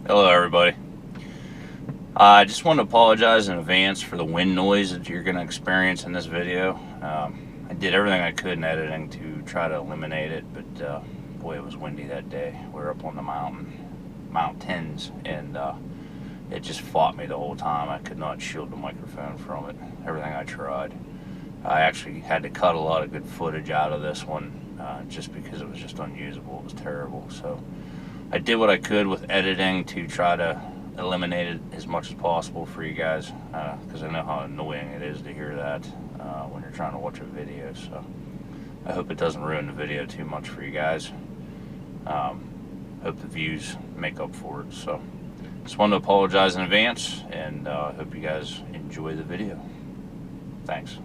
Hello everybody. I just want to apologize in advance for the wind noise that you're going to experience in this video. I did everything I could in editing to try to eliminate it, but boy, it was windy that day. We were up on the mountains, and it just fought me the whole time. I could not shield the microphone from it, everything I tried. I actually had to cut a lot of good footage out of this one just because it was just unusable. It was terrible. So I did what I could with editing to try to eliminate it as much as possible for you guys, because I know how annoying it is to hear that when you're trying to watch a video. So I hope it doesn't ruin the video too much for you guys. Hope the views make up for it. So just wanted to apologize in advance, and hope you guys enjoy the video. Thanks.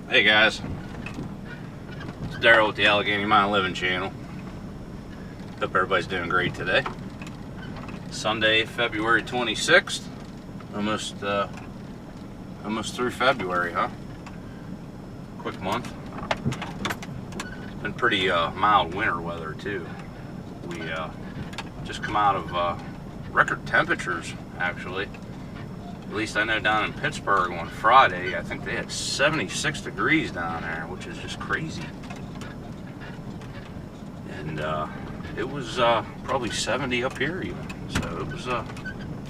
Hey guys, it's Daryl with the Allegheny Mine Living channel. Hope everybody's doing great today. Sunday, February 26th. Almost through February, huh? Quick month. It's been pretty mild winter weather too. We just come out of record temperatures, actually. At least I know down in Pittsburgh on Friday, I think they had 76 degrees down there, which is just crazy. And it was probably 70 up here even, so it was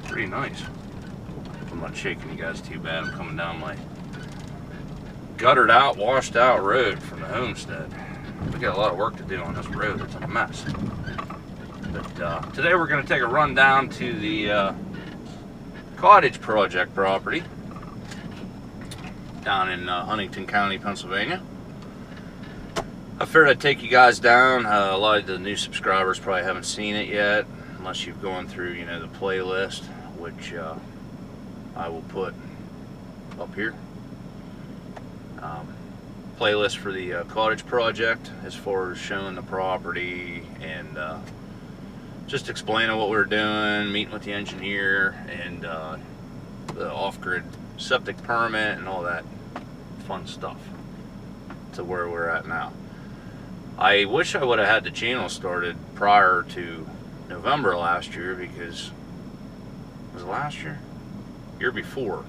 pretty nice. I'm not shaking you guys too bad. I'm coming down my guttered out, washed out road from the homestead. We got a lot of work to do on this road. It's a mess. But today we're going to take a run down to the cottage project property down in Huntington County, Pennsylvania. I figured I'd take you guys down. A lot of the new subscribers probably haven't seen it yet, unless you've gone through, you know, the playlist, which I will put up here. Playlist for the cottage project, as far as showing the property and just explaining what we were doing, meeting with the engineer, and the off-grid septic permit and all that fun stuff, to where we're at now. I wish I would have had the channel started prior to November last year, because was it last year? Year before.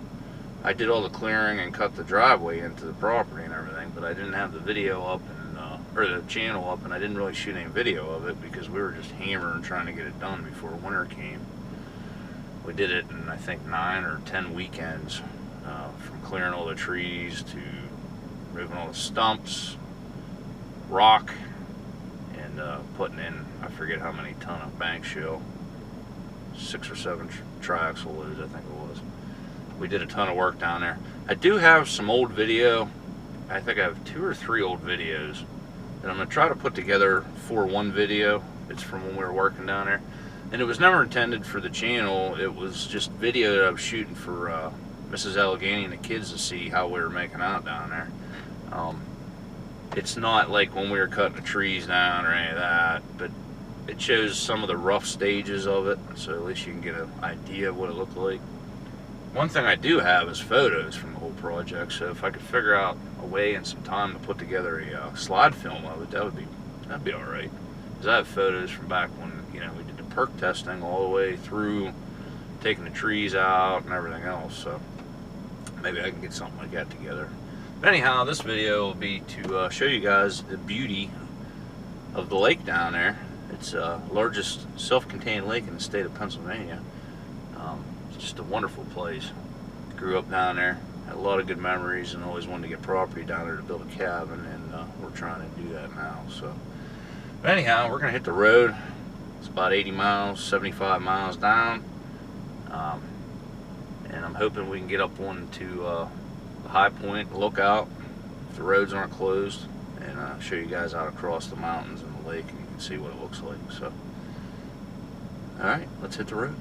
I did all the clearing and cut the driveway into the property and everything, but I didn't have the video up and or the channel up, and I didn't really shoot any video of it because we were just hammering trying to get it done before winter came. We did it in, I think, 9 or 10 weekends, from clearing all the trees to removing all the stumps, rock, and putting in, I forget how many ton of bank shell, 6 or 7 triaxle loads, I think it was. We did a ton of work down there. I do have some old video. I think I have 2 or 3 old videos that I'm going to try to put together for one video. It's from when we were working down there. And it was never intended for the channel. It was just video that I was shooting for Mrs. Allegheny and the kids to see how we were making out down there. It's not like when we were cutting the trees down or any of that, but it shows some of the rough stages of it, so at least you can get an idea of what it looked like. One thing I do have is photos from the whole project, so if I could figure out a way and some time to put together a slide film of it, that'd be all right. Because I have photos from back when, you know, we did the perk testing all the way through, taking the trees out and everything else. So maybe I can get something like that together. But anyhow, this video will be to show you guys the beauty of the lake down there. It's the largest self-contained lake in the state of Pennsylvania. It's just a wonderful place. Grew up down there. a lot of good memories, and always wanted to get property down there to build a cabin, and we're trying to do that now. So, but anyhow, we're gonna hit the road. It's about 80 miles, 75 miles down, and I'm hoping we can get up one to the high point, lookout, if the roads aren't closed, and show you guys out across the mountains and the lake, and you can see what it looks like. So, all right, let's hit the road.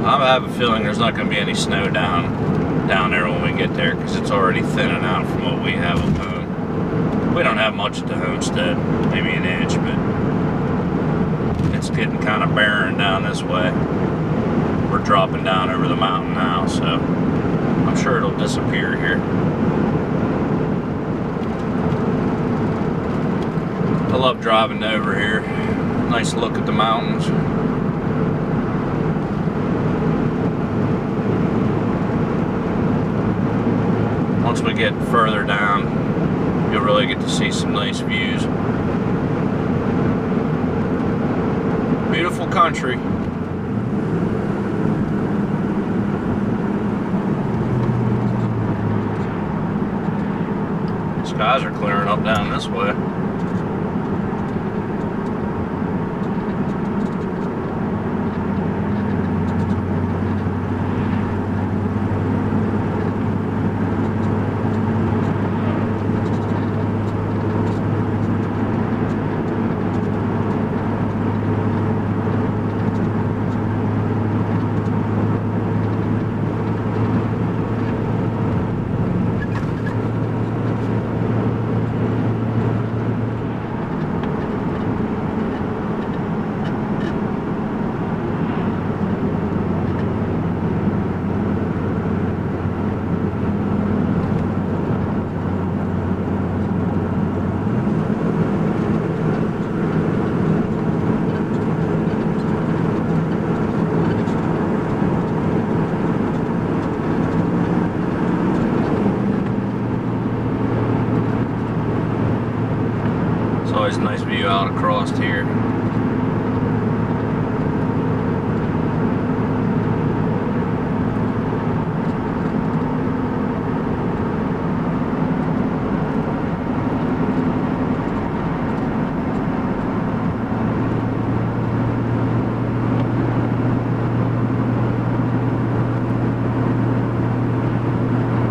I have a feeling there's not going to be any snow down there when we get there, because it's already thinning out from what we have at home. We don't have much at the homestead, maybe an inch, but it's getting kind of barren down this way. We're dropping down over the mountain now, so I'm sure it'll disappear here. I love driving over here. Nice look at the mountains. Once we get further down, you'll really get to see some nice views. Beautiful country. Skies are clearing up down this way. Always a nice view out across here.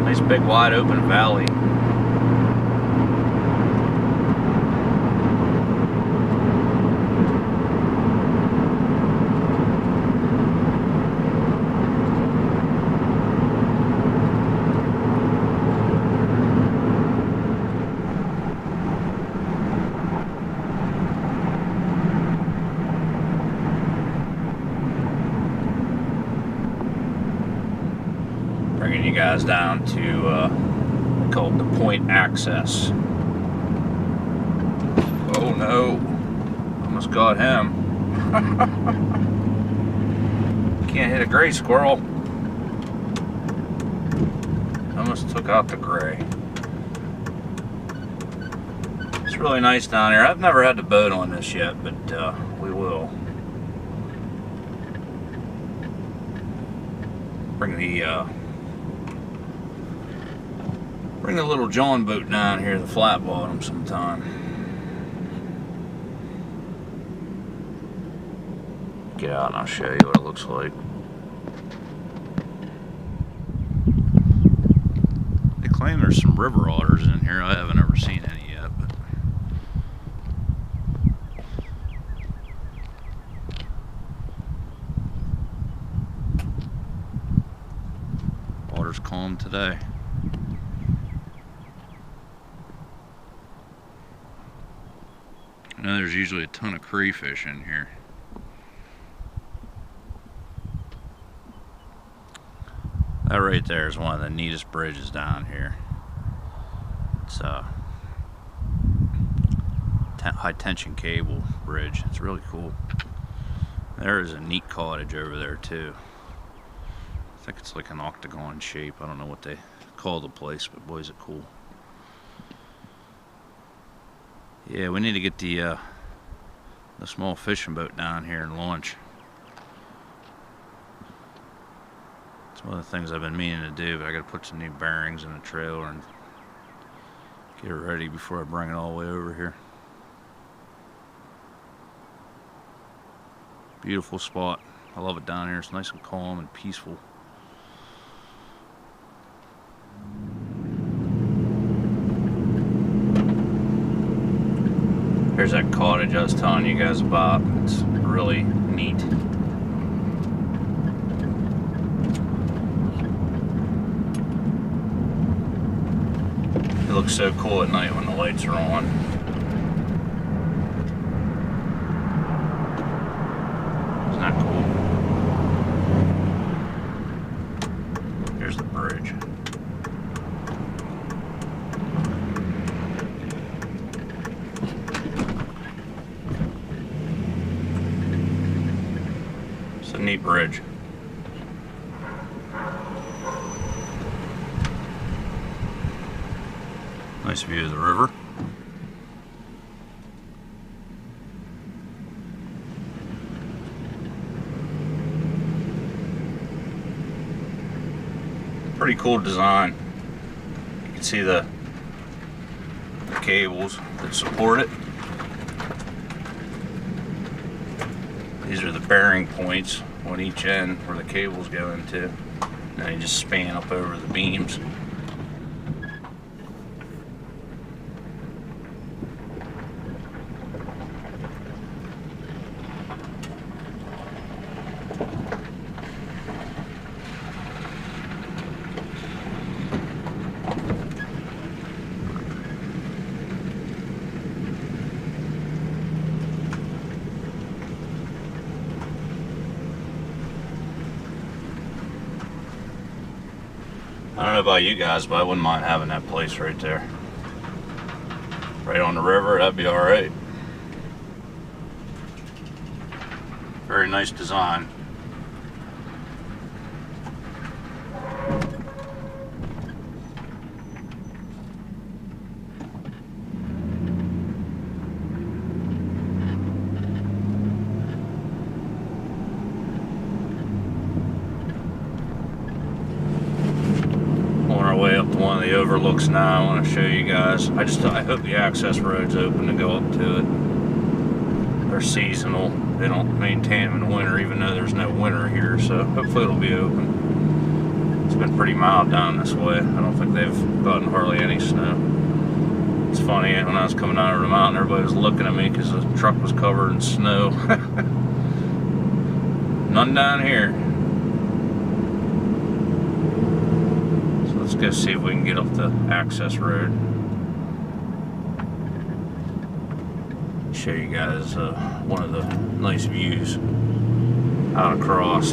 Nice big wide open valley. Bringing you guys down to called the point access. Oh no, almost got him. Can't hit a gray squirrel. Almost took out the gray. It's really nice down here. I've never had the boat on this yet, but we will. Bring the little John boat down here, the flat bottom, sometime. Get out and I'll show you what it looks like. They claim there's some river otters in here. I haven't ever seen any yet, but water's calm today. I know there's usually a ton of crayfish in here. That right there is one of the neatest bridges down here. It's a high tension cable bridge. It's really cool. There is a neat cottage over there too. I think it's like an octagon shape. I don't know what they call the place, but boy is it cool. Yeah, we need to get the small fishing boat down here and launch. It's It's one of the things I've been meaning to do, but I gotta put some new bearings in the trailer and get it ready before I bring it all the way over here. Beautiful spot. I love it down here. It's nice and calm and peaceful. Here's that cottage I was telling you guys about. It's really neat. It looks so cool at night when the lights are on. Isn't that cool? Here's the bridge. It's a neat bridge. Nice view of the river. Pretty cool design. You can see the cables that support it. These are the bearing points on each end where the cables go into. And they just span up over the beams. I don't know about you guys, but I wouldn't mind having that place right there. Right on the river, that'd be alright. Very nice design. Way up to one of the overlooks now. I want to show you guys. I hope the access road's open to go up to it. They're seasonal. They don't maintain them in the winter, even though there's no winter here, so hopefully it'll be open. It's been pretty mild down this way. I don't think they've gotten hardly any snow. It's funny, when I was coming down over the mountain, everybody was looking at me because the truck was covered in snow. None down here. Let's go see if we can get up the access road. Show you guys one of the nice views out across.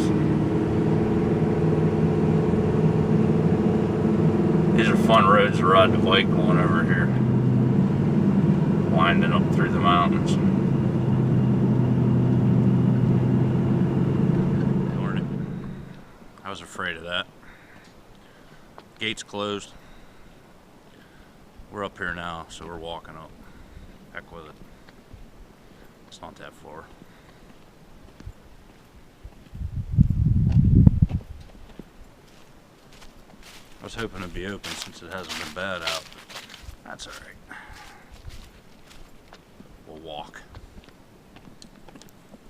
These are fun roads to ride the bike on over here, winding up through the mountains. Darn it. I was afraid of that. Gates closed. We're up here now, so we're walking up. Heck with it. It's not that far. I was hoping it'd be open since it hasn't been bad out. That's alright. We'll walk.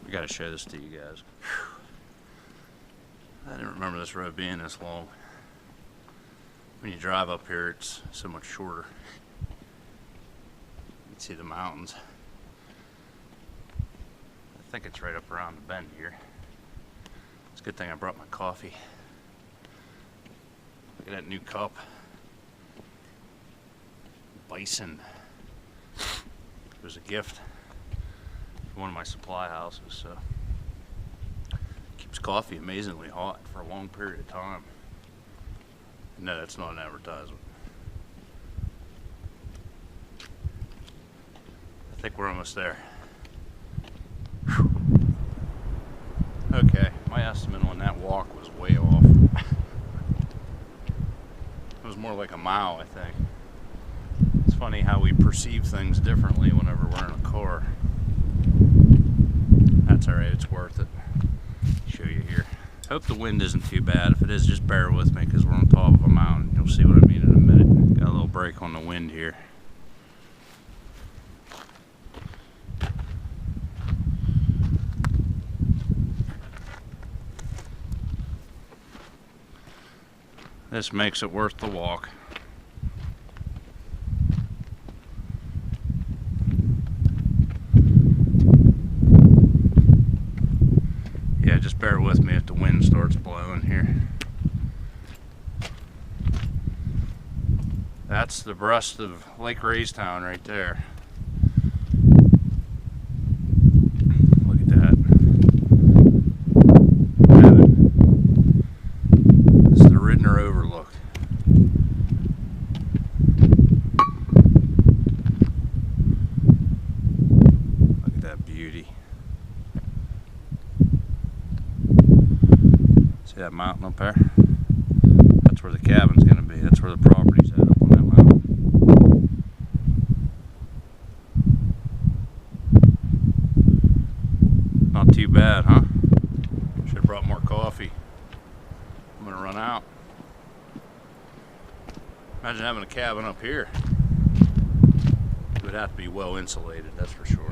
We gotta show this to you guys. I didn't remember this road being this long. When you drive up here, it's so much shorter. You can see the mountains. I think it's right up around the bend here. It's a good thing I brought my coffee. Look at that new cup. Bison. It was a gift from one of my supply houses, so keeps coffee amazingly hot for a long period of time. No, that's not an advertisement. I think we're almost there. Whew. Okay, my estimate on that walk was way off. It was more like a mile, I think. It's funny how we perceive things differently whenever we're in a car. That's alright, it's worth it. Show you here. Hope the wind isn't too bad. If it is, just bear with me because we're on top of a mountain. You'll see what I mean in a minute. Got a little break on the wind here. This makes it worth the walk. Yeah, just bear with me if the wind starts blowing here. That's the breast of Lake Raystown right there. Look at that. Heaven. This is the Ridner overlook. Look at that beauty. See that mountain up there? That's where the cabin's gonna be. That's where the property's at, up on that mountain. Not too bad, huh? Should have brought more coffee. I'm gonna run out. Imagine having a cabin up here. It would have to be well insulated, that's for sure.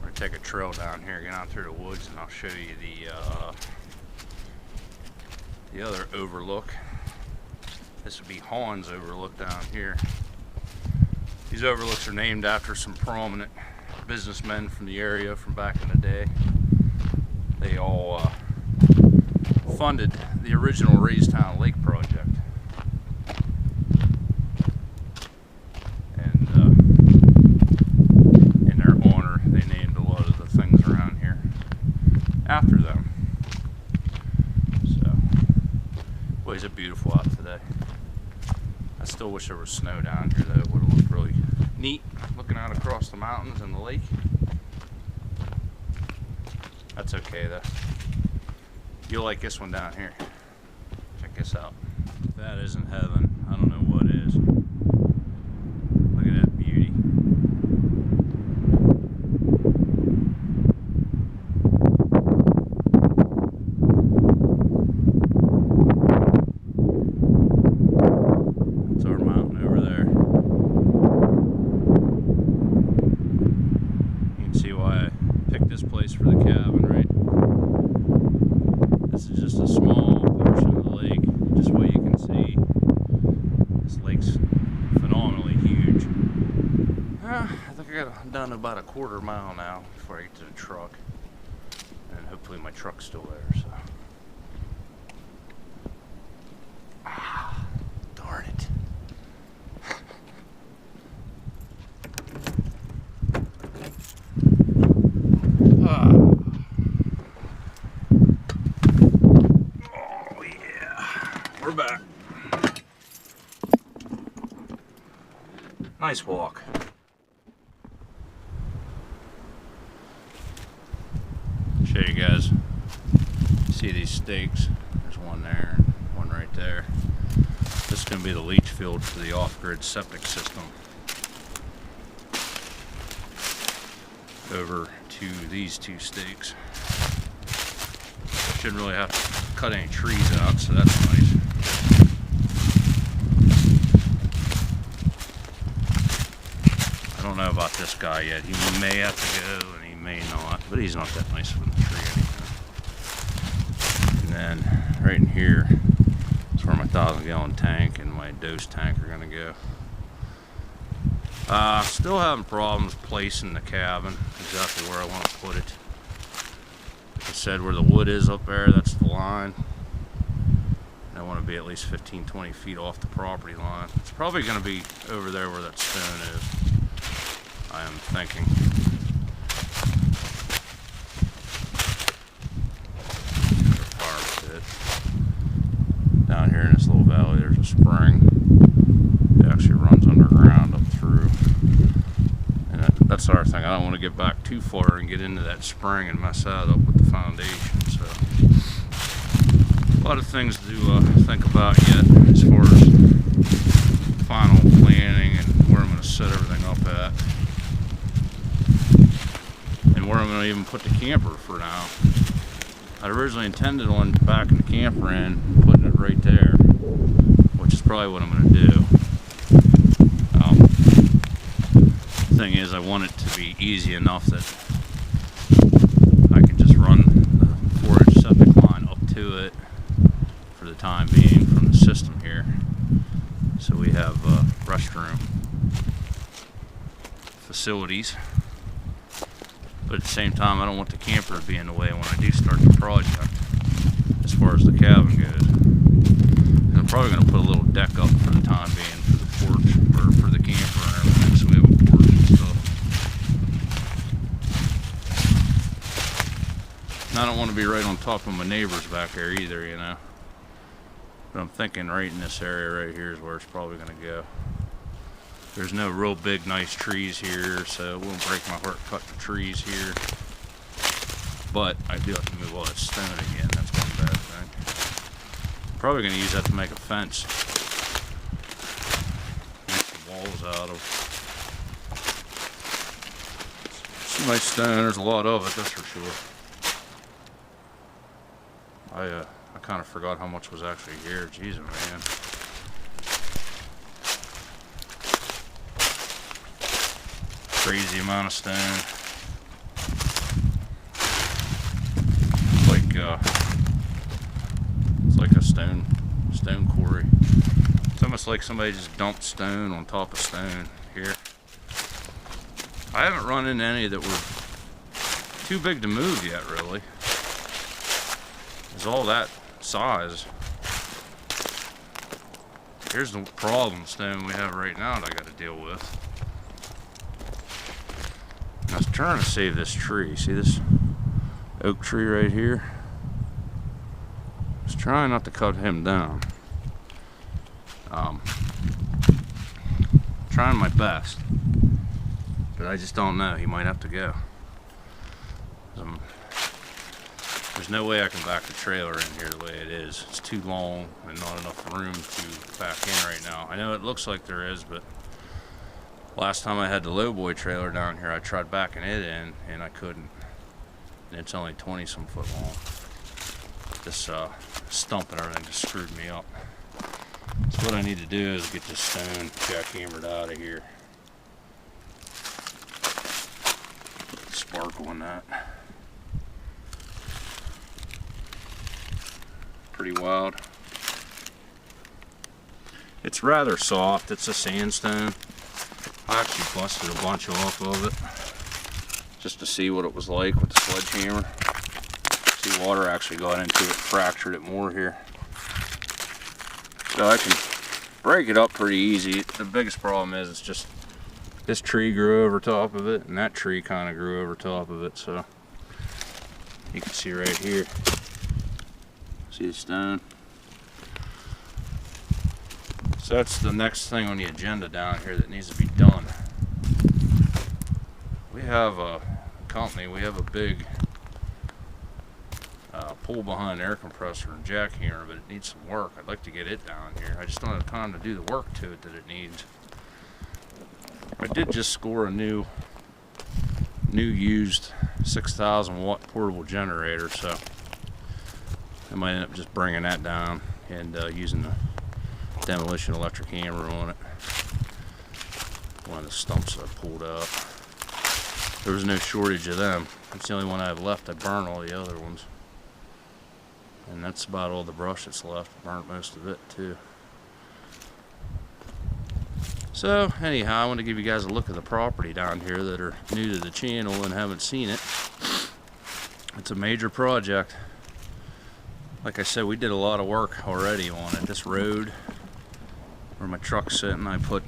We're gonna take a trail down here, get out through the woods, and I'll show you the other overlook. This would be Hahn's overlook down here. These overlooks are named after some prominent businessmen from the area from back in the day. They all funded the original Raystown Lake project. And in their honor, they named a lot of the things around here after them. So, boy, is it beautiful out today. I still wish there was snow down here though. It would have looked really neat looking out across the mountains and the lake. That's okay though. You'll like this one down here. Check this out. If that isn't heaven, I don't know what is. Look at that beauty. That's our mountain over there. You can see why I picked this place for the cabin, right? This is just a small portion of the lake. Just what you can see. This lake's phenomenally huge. I think I got done about a quarter mile now before I get to the truck. And hopefully my truck's still there, so. Ah, darn it. We're back. Nice walk. Show you guys. See these stakes? There's one there, one right there. This is going to be the leach field for the off-grid septic system. Over to these two stakes. Shouldn't really have to cut any trees out, so that's nice. I don't know about this guy yet. He may have to go and he may not, but he's not that nice for the tree anyhow. And then right in here is where my 1,000-gallon tank and my dose tank are gonna go. Still having problems placing the cabin exactly where I want to put it. Like I said, where the wood is up there, that's the line. And I want to be at least 15-20 feet off the property line. It's probably going to be over there where that stone is, I am thinking. Fire pit. Down here in this little valley, there's a spring. It actually runs underground up through. And that's our thing. I don't want to get back too far and get into that spring and mess that up with the foundation. So a lot of things to think about yet as far as final planning and where I'm going to set everything up at. And where I'm going to even put the camper for now. I originally intended on backing the camper in, putting it right there, which is probably what I'm going to do. Thing is, I want it to be easy enough that I can just run the 4-inch septic line up to it for the time being from the system here. So we have restroom facilities, but at the same time I don't want the camper to be in the way when I do start the project as far as the cabin goes. And I'm probably going to put a little deck up for the time being for the porch, or for the camper and everything, so we have a porch and stuff. And I don't want to be right on top of my neighbors back there either, you know. But I'm thinking right in this area right here is where it's probably going to go. There's no real big nice trees here, so it won't break my heart cutting the trees here. But I do have to move all that stone again. That's one bad thing. Probably going to use that to make a fence. Make some walls out of. Some nice stone. There's a lot of it, that's for sure. I kind of forgot how much was actually here. Jeez, man. Crazy amount of stone. It's like a stone quarry. It's almost like somebody just dumped stone on top of stone here. I haven't run into any that were too big to move yet, really. It's all that size. Here's the problem stone we have right now that I got to deal with. I was trying to save this tree. See this oak tree right here? I was trying not to cut him down. Trying my best, but I just don't know. He might have to go. There's no way I can back the trailer in here the way it is. It's too long and not enough room to back in right now. I know it looks like there is, but last time I had the lowboy trailer down here, I tried backing it in and I couldn't. And it's only 20-some foot long. This stump and everything just screwed me up. So what I need to do is get this stone jackhammered out of here. Sparkle in that. Pretty wild. It's rather soft. It's a sandstone. I actually busted a bunch off of it just to see what it was like with the sledgehammer. See, water actually got into it, fractured it more here. So I can break it up pretty easy. The biggest problem is it's just this tree grew over top of it and that tree kind of grew over top of it. So you can see right here. See the stone? So that's the next thing on the agenda down here that needs to be done. We have a company, we have a big pull behind air compressor and jackhammer, but it needs some work. I'd like to get it down here. I just don't have time to do the work to it that it needs. I did just score a new used 6,000 watt portable generator, so I might end up just bringing that down and using the demolition electric hammer on it. One of the stumps that I pulled out. There was no shortage of them. That's the only one I have left. I burned all the other ones. And that's about all the brush that's left. Burnt most of it too. So anyhow, I want to give you guys a look at the property down here that are new to the channel and haven't seen it. It's a major project. Like I said, we did a lot of work already on it. This road where my truck's sitting, I put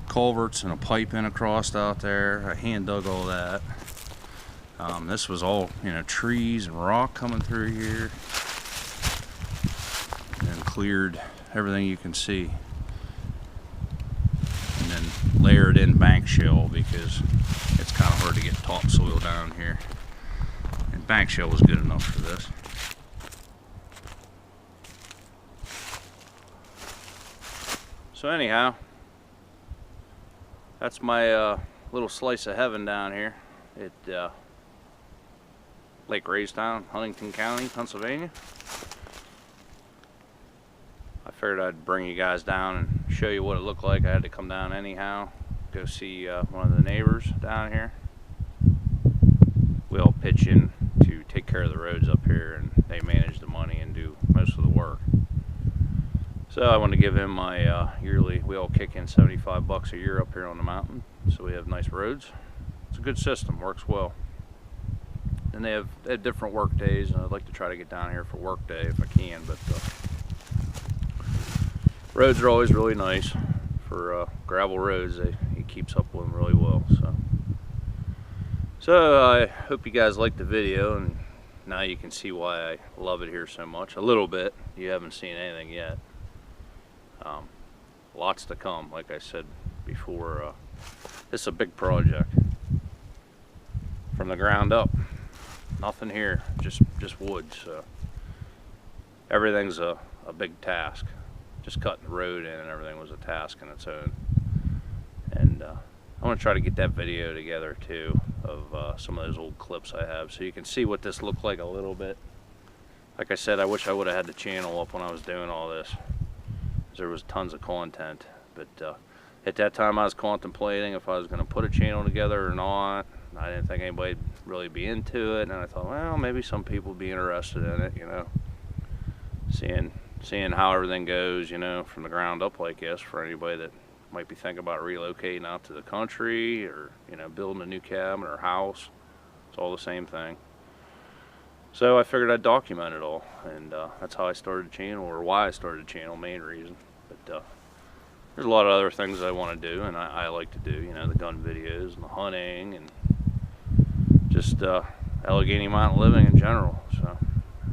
culverts and a pipe in across out there. I hand dug all that. This was all, you know, trees and rock coming through here, and cleared everything you can see, and then layered in bank shell because it's kind of hard to get topsoil down here, and bank shell was good enough for this. So anyhow, that's my little slice of heaven down here. Lake Raystown, Huntington County, Pennsylvania. I figured I'd bring you guys down and show you what it looked like. I had to come down anyhow, go see one of the neighbors down here. We all pitch in to take care of the roads up here, and they manage the money and do most of the work. So I want to give him my yearly, we all kick in 75 bucks a year up here on the mountain, so we have nice roads. It's a good system, works well. And they have different work days, and I'd like to try to get down here for work day if I can, but roads are always really nice. For gravel roads, he keeps up with them really well. So I hope you guys liked the video, and now you can see why I love it here so much. A little bit. You haven't seen anything yet. Lots to come, like I said before. This is a big project from the ground up. Nothing here, just woods. So everything's a big task. Just cutting the road in and everything was a task in its own. And I want to try to get that video together too of some of those old clips I have, so you can see what this looked like a little bit. Like I said, I wish I would have had the channel up when I was doing all this. There was tons of content, but at that time I was contemplating if I was going to put a channel together or not. I didn't think anybody'd really be into it, and I thought, well, maybe some people would be interested in it, you know, seeing how everything goes, you know, from the ground up, I guess, for anybody that might be thinking about relocating out to the country, or, you know, building a new cabin or house. It's all the same thing. So I figured I'd document it all, and that's how I started the channel, or why I started the channel, main reason. But there's a lot of other things I want to do, and I like to do, you know, the gun videos and the hunting, and just Allegheny mountain living in general. So,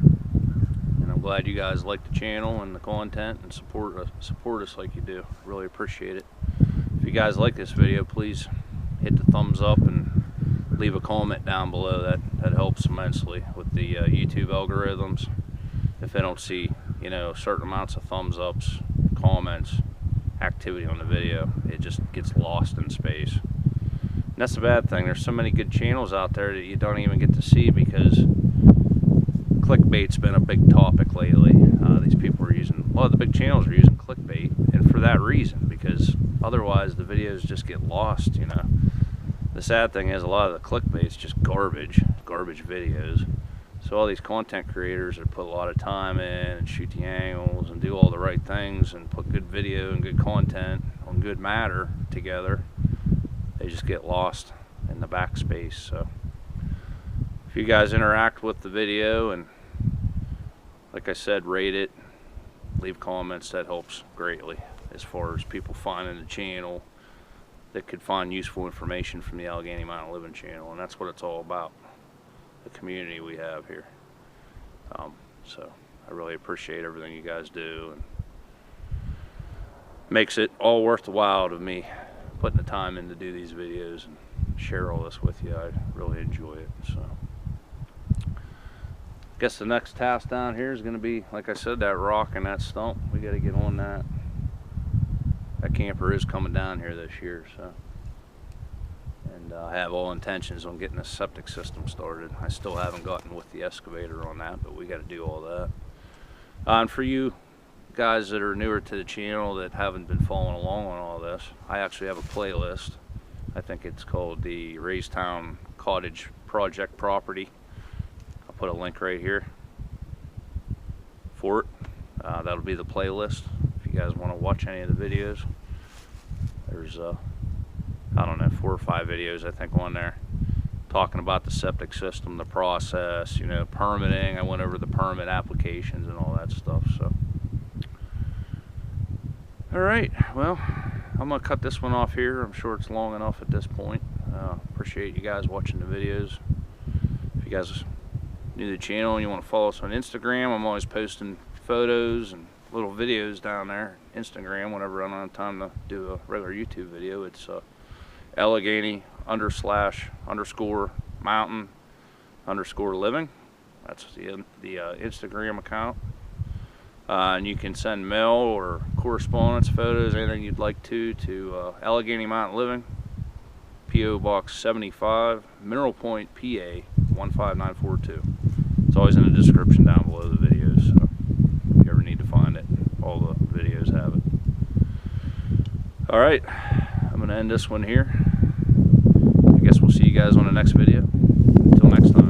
and I'm glad you guys like the channel and the content and support us like you do. Really appreciate it. If you guys like this video, please hit the thumbs up and leave a comment down below. That helps immensely with the YouTube algorithms. If they don't see, you know, certain amounts of thumbs ups, comments, activity on the video, it just gets lost in space. And that's the bad thing. There's so many good channels out there that you don't even get to see because clickbait's been a big topic lately. These people are using, a lot of the big channels are using clickbait, and for that reason, because otherwise the videos just get lost, you know. The sad thing is a lot of the clickbait's just garbage videos. So all these content creators that put a lot of time in and shoot the angles and do all the right things and put good video and good content on good matter together, they just get lost in the backspace. So if you guys interact with the video and, like I said, rate it, leave comments, that helps greatly as far as people finding the channel that could find useful information from the Allegheny Mountain Living channel, and that's what it's all about, the community we have here. So I really appreciate everything you guys do, and makes it all worth the while of me putting the time in to do these videos and share all this with you. I really enjoy it. So I guess the next task down here is going to be, like I said, that rock and that stump. We got to get on that. That camper is coming down here this year, so, and I have all intentions on getting a septic system started. I still haven't gotten with the excavator on that, but we got to do all that. And for you guys that are newer to the channel that haven't been following along on all this, I actually have a playlist. I think it's called the Raystown Cottage Project Property. I'll put a link right here for it. That'll be the playlist. If you guys want to watch any of the videos, there's I don't know, 4 or 5 videos I think on there talking about the septic system, the process, you know, permitting. I went over the permit applications and all that stuff. So alright, well, I'm gonna cut this one off here. I'm sure it's long enough at this point. Appreciate you guys watching the videos. If you guys new to the channel and you want to follow us on Instagram, I'm always posting photos and little videos down there. Instagram, whenever I don't have time to do a regular YouTube video, it's Allegheny __ mountain _ living. That's the Instagram account. And you can send mail or correspondence, photos, anything you'd like to Allegheny Mountain Living, P.O. Box 75, Mineral Point, PA 15942. It's always in the description down below the videos, so if you ever need to find it, all the videos have it. All right, I'm going to end this one here. I guess we'll see you guys on the next video. Until next time.